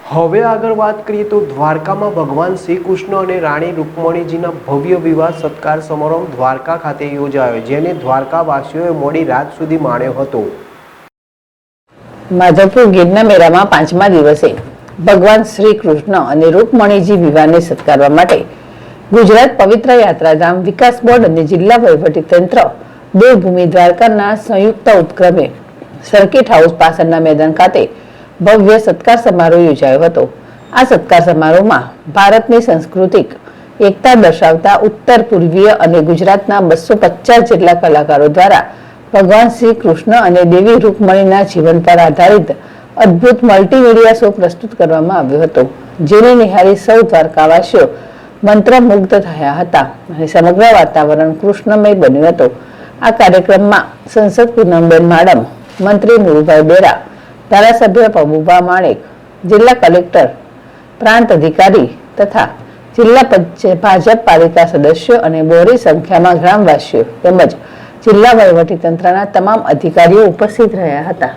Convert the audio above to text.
હવે આગળ વાત કરીએ તો દ્વારકામાં ભગવાન શ્રી કૃષ્ણ અને રાણી રૂકમણીજીના ભવ્ય વિવાહ સત્કાર સમારંભ દ્વારકા ખાતે યોજાયો, જેને દ્વારકાવાસીઓએ મોડી રાત સુધી માણ્યો હતો। માધવપુર ગીરના મેળામાં 5મા દિવસે ભગવાન શ્રી કૃષ્ણ અને રૂકમણીજી વિવાહને સત્કારવા માટે ગુજરાત પવિત્ર યાત્રાધામ વિકાસ બોર્ડ અને જિલ્લા વહીવટીતંત્ર દેવભૂમિ દ્વારકાના સંયુક્ત ઉપક્રમે સર્કિટ હાઉસ પાછળના મેદાન ખાતે ભવ્ય સત્કાર સમારોહ યોજાયો હતો। આ સત્કાર સમારોહમાં ભારતની સાંસ્કૃતિક એકતા દર્શાવતા ઉત્તર પૂર્વીય અને ગુજરાતના 250 જેટલા કલાકારો દ્વારા ભગવાન શ્રી કૃષ્ણ અને દેવી રૂકમણીના જીવન પર આધારિત અદ્ભુત મલ્ટીમીડિયા શો પ્રસ્તુત કરવામાં આવ્યો હતો, જેને નિહાળી સૌ દ્વારકાવાસીઓ મંત્રમુગ્ધ થયા હતા અને સમગ્ર વાતાવરણ કૃષ્ણમય બન્યું હતું। આ કાર્યક્રમમાં સંસદ પૂનમબેન માડમ, મંત્રી મુળુભાઈ બેરા, ધારાસભ્ય પબુભા માણેક, જિલ્લા કલેક્ટર, પ્રાંત અધિકારી તથા જિલ્લા ભાજપ પાલિકા સદસ્યો અને બહોળી સંખ્યામાં ગ્રામવાસીઓ તેમજ જિલ્લા વહીવટીતંત્રના તમામ અધિકારીઓ ઉપસ્થિત રહ્યા હતા।